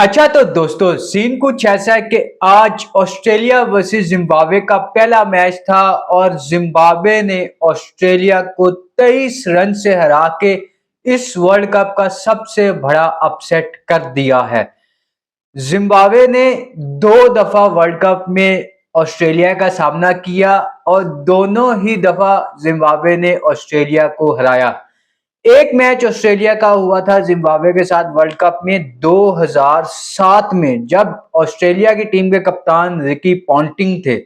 अच्छा तो दोस्तों सीन कुछ ऐसा है कि आज ऑस्ट्रेलिया वर्सेस जिम्बाब्वे का पहला मैच था और जिम्बाब्वे ने ऑस्ट्रेलिया को 23 रन से हरा के इस वर्ल्ड कप का सबसे बड़ा अपसेट कर दिया है। जिम्बाब्वे ने दो दफा वर्ल्ड कप में ऑस्ट्रेलिया का सामना किया और दोनों ही दफा जिम्बाब्वे ने ऑस्ट्रेलिया को हराया। एक मैच ऑस्ट्रेलिया का हुआ था जिम्बाब्वे के साथ वर्ल्ड कप में 2007 में, जब ऑस्ट्रेलिया की टीम के कप्तान रिकी पॉन्टिंग थे।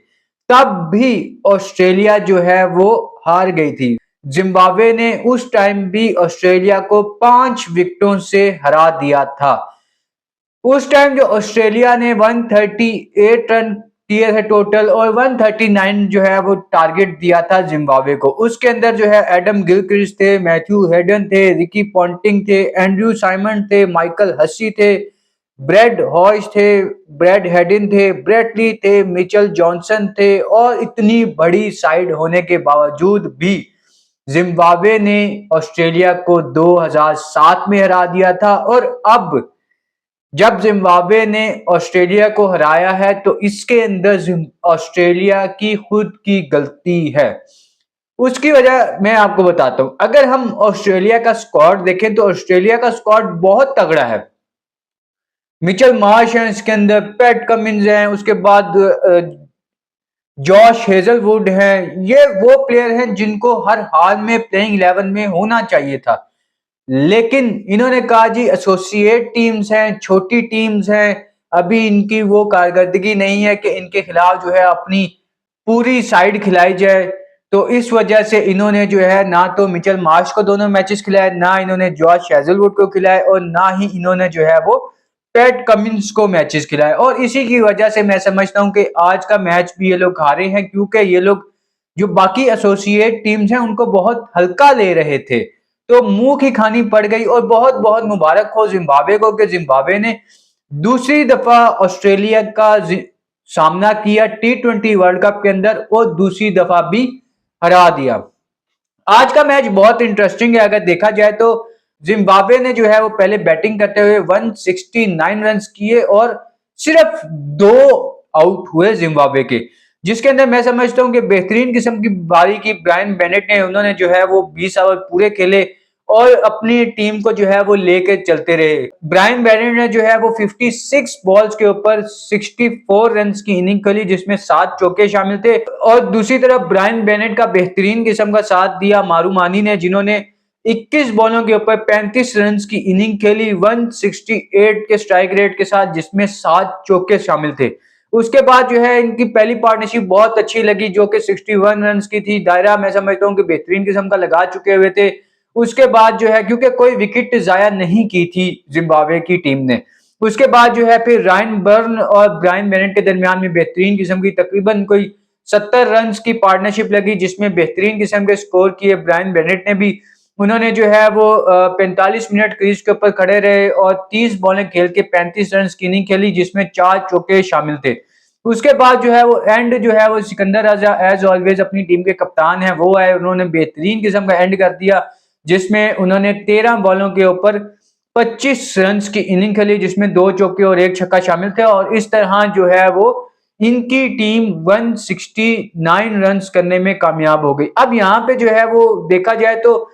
तब भी ऑस्ट्रेलिया जो है वो हार गई थी। जिम्बाब्वे ने उस टाइम भी ऑस्ट्रेलिया को 5 विकेटों से हरा दिया था। उस टाइम जो ऑस्ट्रेलिया ने 138 रन किए थे टोटल और 139 जो है वो टारगेट दिया था जिम्बाब्वे को। उसके अंदर जो है एडम गिलक्रिस्ट थे, मैथ्यू हेडन थे, रिकी पॉन्टिंग थे, एंड्रयू साइमन थे, माइकल हसी थे, ब्रेड हॉइस थे, ब्रेड हेडिन थे, ब्रेट ली थे, मिचेल जॉनसन थे। और इतनी बड़ी साइड होने के बावजूद भी जिम्बाब्वे ने ऑस्ट्रेलिया को 2007 में हरा दिया था। और अब जब जिम्बाब्वे ने ऑस्ट्रेलिया को हराया है तो इसके अंदर ऑस्ट्रेलिया की खुद की गलती है। उसकी वजह मैं आपको बताता हूं। अगर हम ऑस्ट्रेलिया का स्क्वाड देखें तो ऑस्ट्रेलिया का स्क्वाड बहुत तगड़ा है। मिचेल मार्श है इसके अंदर, पैट कमिंस है, उसके बाद जॉश हेजलवुड हैं। ये वो प्लेयर हैं जिनको हर हाल में प्लेइंग 11 में होना चाहिए था। लेकिन इन्होंने कहा जी एसोसिएट टीम्स हैं, छोटी टीम्स हैं, अभी इनकी वो कारकर्दगी नहीं है कि इनके खिलाफ जो है अपनी पूरी साइड खिलाई जाए। तो इस वजह से इन्होंने जो है ना तो मिचेल मार्श को दोनों मैचेस खिलाए, ना इन्होंने जॉश हेजलवुड को खिलाए और ना ही इन्होंने जो है वो पैट कमिंस को मैचेस खिलाए। और इसी की वजह से मैं समझता हूं कि आज का मैच भी ये लोग हारे हैं, क्योंकि ये लोग जो बाकी एसोसिएट टीम्स हैं उनको बहुत हल्का ले रहे थे। तो मुंह की खानी पड़ गई। और बहुत बहुत मुबारक हो जिम्बाब्वे को कि जिम्बाब्वे ने दूसरी दफा ऑस्ट्रेलिया का सामना किया T20 वर्ल्ड कप के अंदर और दूसरी दफा भी हरा दिया। आज का मैच बहुत इंटरेस्टिंग है। अगर देखा जाए तो जिम्बाब्वे ने जो है वो पहले बैटिंग करते हुए 169 रन किए और सिर्फ 2 आउट हुए जिम्बाब्वे के, जिसके अंदर मैं समझता हूं कि बेहतरीन किस्म की बारी की ब्रायन बेनेट ने। उन्होंने जो है वो 20 ओवर पूरे खेले और अपनी टीम को जो है वो लेके चलते रहे। ब्रायन बेनेट ने जो है वो 56 बॉल्स के ऊपर 64 रन की इनिंग खेली, जिसमें 7 चौके शामिल थे। और दूसरी तरफ ब्रायन बेनेट का बेहतरीन किस्म का साथ दिया मारूमानी ने, जिन्होंने 21 बॉलों के ऊपर 35 रन की इनिंग खेली 168 के स्ट्राइक रेट के साथ, जिसमें 7 चौके शामिल थे। उसके बाद जो है इनकी पहली पार्टनरशिप बहुत अच्छी लगी जो कि 61 रन की थी। दायरा मैं समझता हूं कि बेहतरीन किस्म का लगा चुके हुए थे। उसके बाद जो है क्योंकि कोई विकेट जाया नहीं की थी जिम्बाब्वे की टीम ने, उसके बाद जो है फिर रायन बर्न और ब्रायन बेनेट के दरमियान में बेहतरीन किस्म की तकरीबन कोई 70 रन की पार्टनरशिप लगी, जिसमें बेहतरीन किस्म के स्कोर किए ब्रायन बेनेट ने भी। उन्होंने जो है वो 45 मिनट क्रीज के ऊपर खड़े रहे और 30 बॉलें खेल के 35 रन की इनिंग खेली, जिसमें 4 चौके शामिल थे। उसके बाद जो है वो एंड जो है वो सिकंदर राजा एज ऑलवेज अपनी टीम के कप्तान है वो आए, उन्होंने बेहतरीन किस्म का एंड कर दिया, जिसमें उन्होंने 13 बॉलों के ऊपर 25 रन की इनिंग खेली, जिसमें 2 चौके और 1 छक्का शामिल थे। और इस तरह जो है वो इनकी टीम 169 रन करने में कामयाब हो गई। अब यहाँ पे जो है वो देखा जाए तो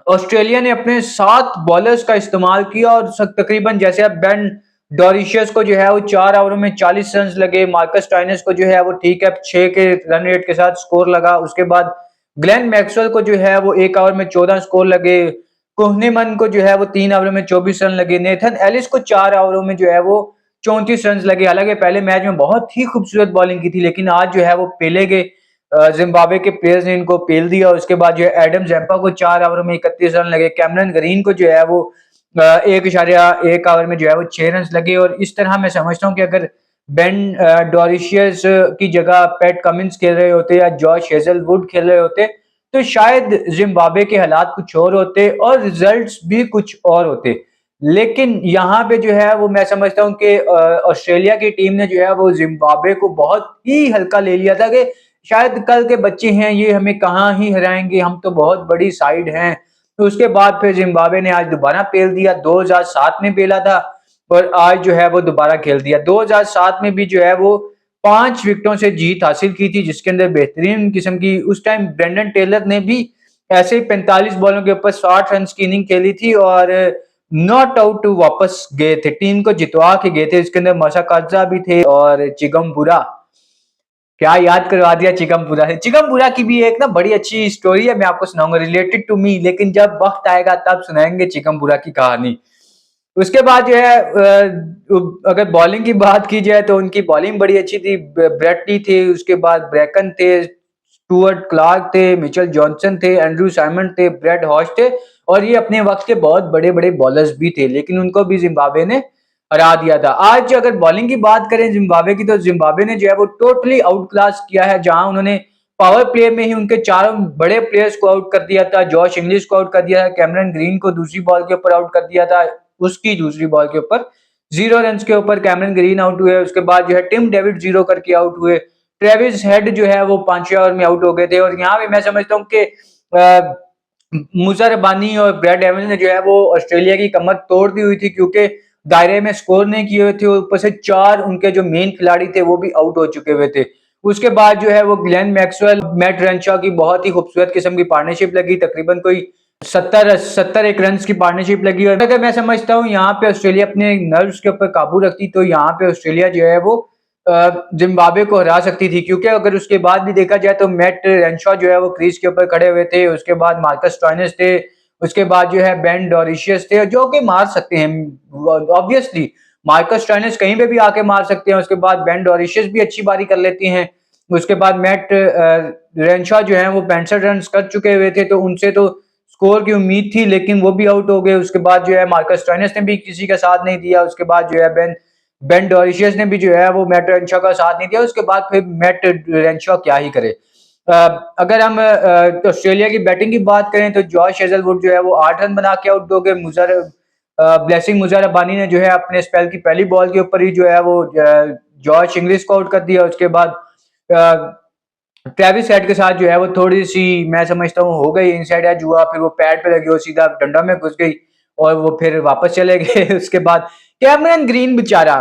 ऑस्ट्रेलिया ने अपने 7 बॉलर्स का इस्तेमाल किया और तकरीबन जैसे अब बेन डॉरिशियस को जो है वो 4 ओवरों में 40 रन लगे, मार्कस स्टोइनिस को जो है वो ठीक है 6 के रन रेट के साथ स्कोर लगा। उसके बाद ग्लेन मैक्सवेल को जो है वो 1 ओवर में 14 स्कोर लगे, कोहनेमन को जो है वो 3 ओवर में 24 रन लगे, नेथन एलिस को 4 ओवरों में जो है वो 34 रन लगे। हालांकि पहले मैच में बहुत ही खूबसूरत बॉलिंग की थी, लेकिन आज जो है वो पेले गए, जिम्बाब्वे के प्लेयर्स ने इनको पेल दिया। उसके बाद जो है एडम जैम्पा को 4 ओवर में 31 रन लगे, कैमरन ग्रीन को जो है वो 1.1 ओवर में जो है वो 6 रन लगे। और इस तरह मैं समझता हूँ कि अगर बेन डॉरिशियस की जगह पैट कमिंस खेल रहे होते या जॉश हेजलवुड खेल रहे होते तो शायद जिम्बाब्वे के हालात कुछ और होते और रिजल्ट्स भी कुछ और होते। लेकिन यहाँ पे जो है वो मैं समझता हूँ कि ऑस्ट्रेलिया की टीम ने जो है वो जिम्बाब्वे को बहुत ही हल्का ले लिया था कि शायद कल के बच्चे हैं, ये हमें कहाँ ही हराएंगे, हम तो बहुत बड़ी साइड हैं। तो उसके बाद फिर जिम्बाब्वे ने आज दोबारा पेल दिया, 2007 में पेला था, और आज जो है वो दोबारा खेल दिया। 2007 में भी जो है वो 5 विकेटों से जीत हासिल की थी, जिसके अंदर बेहतरीन किस्म की उस टाइम ब्रेंडन टेलर ने भी ऐसे ही 45 बॉलों के ऊपर 60 रन की इनिंग खेली थी और नॉट आउट वापस गए थे, टीम को जितवा के गए थे। इसके अंदर मसा काजा भी थे और चिगम्पुरा, क्या याद करवा दिया चिगम्पुरा से। चिगम्पुरा की भी एक ना बड़ी अच्छी स्टोरी है, मैं आपको सुनाऊंगा रिलेटेड टू मी, लेकिन जब वक्त आएगा तब सुनाएंगे चिगम्पुरा की कहानी। उसके बाद जो है अगर बॉलिंग की बात की जाए तो उनकी बॉलिंग बड़ी अच्छी थी। ब्रेटली थे, उसके बाद ब्रैकन थे, स्टुअर्ट क्लार्क थे, मिचेल जॉनसन थे, एंड्रू साइमन थे, ब्रेड हॉश थे, और ये अपने वक्त के बहुत बड़े बड़े बॉलर्स भी थे, लेकिन उनको भी जिम्बाब्वे ने हरा दिया था। आज अगर बॉलिंग की बात करें जिम्बाब्वे की, तो जिम्बाब्वे ने जो है वो टोटली आउट क्लास किया है, जहां उन्होंने पावर प्ले में ही उनके चारों बड़े प्लेयर्स को आउट कर दिया था। जॉश इंग्लिश को आउट कर दिया था, कैमरन ग्रीन को दूसरी बॉल के ऊपर आउट कर दिया था, उसकी दूसरी बॉल के ऊपर 0 रन के ऊपर कैमरन ग्रीन आउट हुए। उसके बाद जो है टिम डेविड 0 करके आउट हुए। ट्रेविस हेड जो है वो 5वें ओवर में आउट हो गए थे। और यहाँ पे मैं समझता हूँ कि मुजर रबानी और ब्रैड एवंस ने जो है वो ऑस्ट्रेलिया की कमर तोड़ दी हुई थी, क्योंकि दायरे में स्कोर नहीं किए हुए थे। ऊपर से 4 उनके जो मेन खिलाड़ी थे वो भी आउट हो चुके हुए थे। उसके बाद जो है वो ग्लेन मैक्सवेल, मैट रेंशॉ की बहुत ही खूबसूरत किस्म की पार्टनरशिप लगी, तकरीबन कोई 70 एक रन की पार्टनरशिप लगी। और अगर मैं समझता हूँ यहाँ पे ऑस्ट्रेलिया अपने नर्व्स के ऊपर काबू रखती, तो यहाँ पे ऑस्ट्रेलिया जो है वो जिम्बाब्वे को हरा सकती थी, क्योंकि अगर उसके बाद भी देखा जाए तो मैट रेंशॉ जो है वो क्रीज के ऊपर खड़े हुए थे। उसके बाद मार्कस स्टोइनिस थे, उसके बाद जो है बेन डोरिशियस थे, जो कि मार सकते हैं ऑब्वियसली। मार्कस स्टोइनिस कहीं पे भी आके मार सकते हैं। उसके बाद बेन डोरिशियस भी अच्छी बारी कर लेती हैं। उसके बाद मैट रेंशॉ जो है वो 65 रन कर चुके हुए थे, तो उनसे तो स्कोर की उम्मीद थी, लेकिन वो भी आउट हो गए। उसके बाद जो है मार्कस स्टोइनिस ने भी किसी का साथ नहीं दिया। उसके बाद जो है बेन बेन डोरिशियस ने भी जो है वो मैट रेंशॉ का साथ नहीं दिया। उसके बाद फिर मैट रेंशॉ क्या ही करे। अगर हम ऑस्ट्रेलिया की बैटिंग की बात करें तो जॉश हेजलवुड जो है वो 8 रन बना के आउट हो गए। ब्लेसिंग मुजर रब्बानी ने जो है अपने स्पेल की पहली बॉल के ऊपर ही जो है वो जॉश इंग्लिश को आउट कर दिया। उसके बाद ट्रेविस हेड के साथ जो है वो थोड़ी सी मैं समझता हूँ हो गई इनसाइड एज हुआ, फिर वो पैड पे लगी, वो सीधा डंडा में घुस गई और वो फिर वापस चले गए। उसके बाद कैमरन ग्रीन बेचारा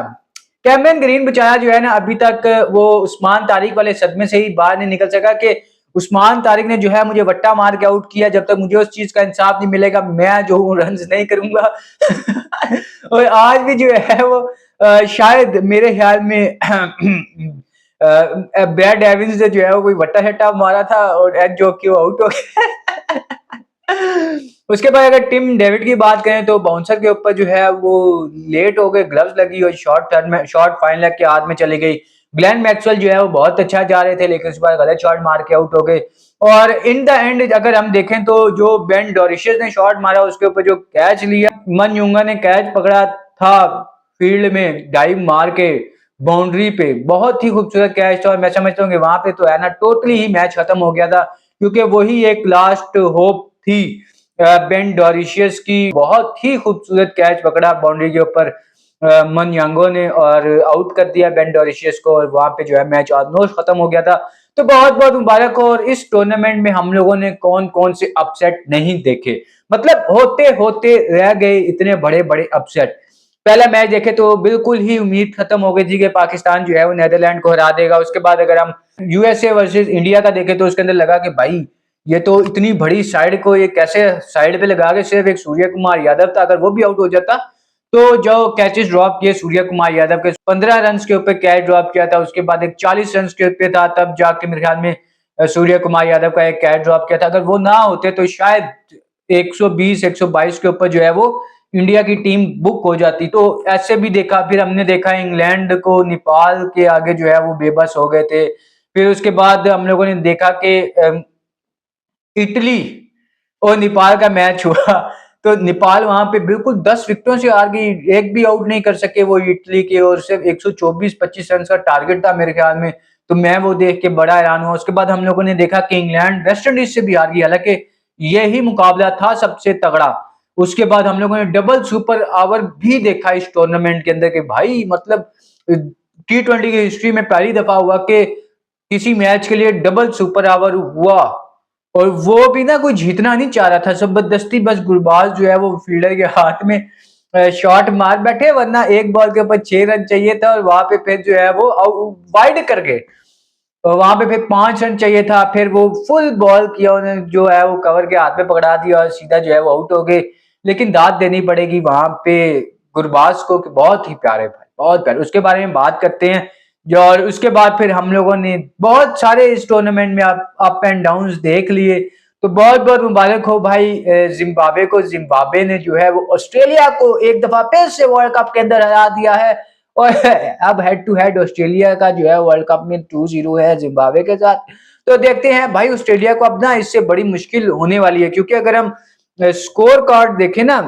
जो है ना, अभी तक वो उस्मान तारिक वाले सदमे से ही बाहर नहीं निकल सका कि उस्मान तारिक ने जो है मुझे वट्टा मार के आउट किया। जब तक मुझे उस चीज का इंसाफ नहीं मिलेगा, मैं जो हूँ रन नहीं करूंगा। और आज भी जो है वो शायद मेरे ख्याल में ब्रैड एविंस ने जो है वो कोई वट्टा शट्टा मारा था और एज जो कि वो आउट हो गया। उसके बाद अगर टिम डेविड की बात करें तो बाउंसर के ऊपर जो है वो लेट हो गए, ग्लव्स लगी और शॉर्ट फाइन लेग के हाथ में चली गई। ग्लेन मैक्सवेल जो है वो बहुत अच्छा जा रहे थे, लेकिन उस बार गलत शॉट मार के आउट हो गए। और इन द एंड अगर हम देखें तो जो बेन डोरिशियस ने शॉट मारा उसके ऊपर जो कैच लिया, मन युंगा ने कैच पकड़ा था फील्ड में डाइव मार के बाउंड्री पे, बहुत ही खूबसूरत कैच था। और मैं समझता हूँ कि वहां पे तो है ना टोटली ही मैच खत्म हो गया था, क्योंकि वही एक लास्ट होप थी। बेन डोरिशियस की बहुत ही खूबसूरत कैच पकड़ा बाउंड्री के ऊपर मन यांगो ने और आउट कर दिया बेन डोरिशियस को, और वहां पे जो है मैच ऑलमोस्ट खत्म हो गया था। तो बहुत बहुत मुबारक हो। और इस टूर्नामेंट में हम लोगों ने कौन कौन से अपसेट नहीं देखे, मतलब होते होते रह गए इतने बड़े बड़े अपसेट। पहला मैच देखे तो बिल्कुल ही उम्मीद खत्म हो गई थी कि पाकिस्तान जो है वो नीदरलैंड को हरा देगा। उसके बाद अगर हम यूएसए वर्सेस इंडिया का देखें तो उसके अंदर लगा कि भाई ये तो इतनी बड़ी साइड को ये कैसे साइड पे लगा के सिर्फ एक सूर्य कुमार यादव था, अगर वो भी आउट हो जाता तो जो कैचेस ड्रॉप किए सूर्य कुमार यादव के 15 रन के ऊपर कैच ड्रॉप किया था। उसके बाद एक 40 रन के ऊपर था, तब जाके मेरे ख्याल में सूर्य कुमार यादव का एक कैच ड्रॉप किया था। अगर वो ना होते तो शायद 120 122 के ऊपर जो है वो इंडिया की टीम बुक हो जाती। तो ऐसे भी देखा, फिर हमने देखा इंग्लैंड को नेपाल के आगे जो है वो बेबस हो गए थे। फिर उसके बाद हम लोगों ने देखा कि इटली और नेपाल का मैच हुआ, तो नेपाल वहां पे बिल्कुल 10 विकेटों से हार गई, एक भी आउट नहीं कर सके वो इटली के, और सिर्फ 124-25 रन का टारगेट था मेरे ख्याल में। तो मैं वो देख के बड़ा हैरान हुआ। उसके बाद हम लोगों ने देखा कि इंग्लैंड वेस्ट इंडीज से भी हार गई, हालांकि यही मुकाबला था सबसे तगड़ा। उसके बाद हम लोगों ने डबल सुपर ओवर भी देखा इस टूर्नामेंट के अंदर के भाई, मतलब T20 की हिस्ट्री में पहली दफा हुआ कि किसी मैच के लिए डबल सुपर ओवर हुआ, और वो भी ना कोई जीतना नहीं चाह रहा था, जबरदस्ती बस गुरबाज जो है वो फील्डर के हाथ में शॉट मार बैठे, वरना एक बॉल के ऊपर 6 रन चाहिए था और वहां पे फिर जो है वो वाइड कर गए। तो वहां पे फिर 5 रन चाहिए था, फिर वो फुल बॉल किया उन्होंने, जो है वो कवर के हाथ में पकड़ा दिया और सीधा जो है वो आउट हो गए। लेकिन दाद देनी पड़ेगी वहां पे गुरबाज को कि बहुत ही प्यारे भाई, बहुत प्यारे। उसके बारे में बात करते हैं जो, और उसके बाद फिर हम लोगों ने बहुत सारे इस टूर्नामेंट में अप एंड डाउन देख लिए। तो बहुत बहुत मुबारक हो भाई जिम्बाब्वे को। जिम्बाब्वे ने जो है वो ऑस्ट्रेलिया को एक दफा फिर से वर्ल्ड कप के अंदर हरा दिया है और अब हेड टू हेड ऑस्ट्रेलिया का जो है वर्ल्ड कप में 2-0 है जिम्बाब्वे के साथ। तो देखते हैं भाई ऑस्ट्रेलिया को अब ना इससे बड़ी मुश्किल होने वाली है, क्योंकि अगर हम स्कोर कार्ड देखें ना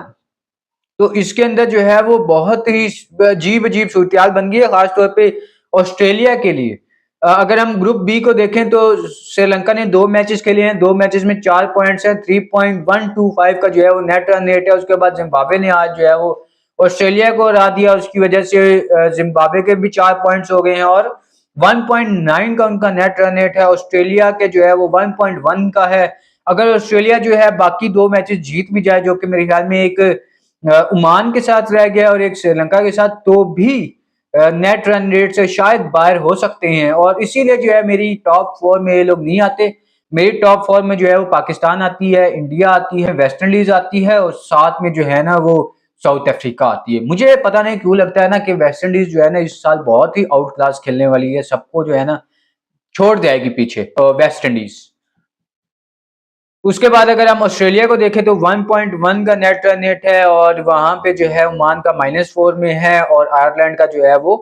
तो इसके अंदर जो है वो बहुत ही अजीब अजीब सूरत बन गई है, खासतौर पे ऑस्ट्रेलिया के लिए। अगर हम ग्रुप बी को देखें तो श्रीलंका ने 2 मैचेस खेले हैं, 2 मैचेस में 4 पॉइंट्स हैं, 3.125 का जो है वो नेट रन रेट है। उसके बाद जिम्बाब्वे ने आज जो है वो ऑस्ट्रेलिया को हरा दिया, उसकी वजह से जिम्बाब्वे के भी 4 पॉइंट्स हो गए हैं और 1.9 का उनका नेट रन रेट है। ऑस्ट्रेलिया के जो है वो 1.1 का है। अगर ऑस्ट्रेलिया जो है बाकी 2 मैचेस जीत भी जाए, जो कि मेरे ख्याल में एक ओमान के साथ रह गया और एक श्रीलंका के साथ, तो भी नेट रन रेट से शायद बाहर हो सकते हैं। और इसीलिए जो है मेरी टॉप 4 में ये लोग नहीं आते। मेरी टॉप 4 में जो है वो पाकिस्तान आती है, इंडिया आती है, वेस्ट इंडीज आती है और साथ में जो है ना वो साउथ अफ्रीका आती है। मुझे पता नहीं क्यों लगता है ना कि वेस्ट इंडीज जो है ना इस साल बहुत ही आउट क्लास खेलने वाली है, सबको जो है ना छोड़ जाएगी पीछे वेस्ट इंडीज। उसके बाद अगर हम ऑस्ट्रेलिया को देखें तो 1.1 का नेट रन रेट है और वहां पे जो है ओमान का -4 में है और आयरलैंड का जो है वो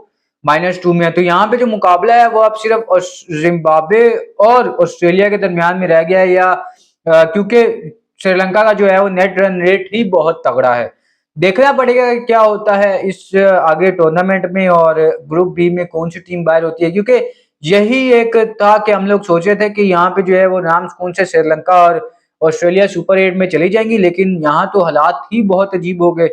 -2 में है। तो यहाँ पे जो मुकाबला है वो अब सिर्फ जिम्बाब्वे और ऑस्ट्रेलिया के दरमियान में रह गया है, या क्योंकि श्रीलंका का जो है वो नेट रन रेट ही बहुत तगड़ा है। देखना पड़ेगा कि क्या होता है इस आगे टूर्नामेंट में और ग्रुप बी में कौन सी टीम बाहर होती है, क्योंकि यही एक था कि हम लोग सोच रहे थे कि यहाँ पे जो है वो नाम सुकून से श्रीलंका और ऑस्ट्रेलिया सुपर 8 में चली जाएंगी, लेकिन यहाँ तो हालात ही बहुत अजीब हो गए।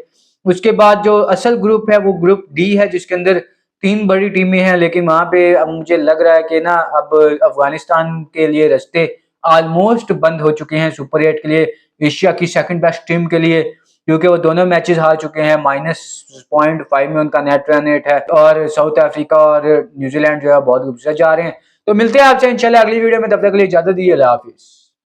उसके बाद जो असल ग्रुप है वो ग्रुप डी है, जिसके अंदर 3 बड़ी टीमें हैं, लेकिन वहां पे अब मुझे लग रहा है कि ना अब अफगानिस्तान के लिए रास्ते ऑलमोस्ट बंद हो चुके हैं सुपर 8 के लिए, एशिया की सेकंड बेस्ट टीम के लिए, क्योंकि वो दोनों मैचेस हार चुके हैं। -0.5 में उनका नेट रन रेट है और साउथ अफ्रीका और न्यूजीलैंड जो है बहुत गुस्से जा रहे हैं। तो मिलते हैं आपसे इंशाल्लाह अगली वीडियो में, तब तक के लिए इजाजत दीजिए, अल्लाह हाफिज।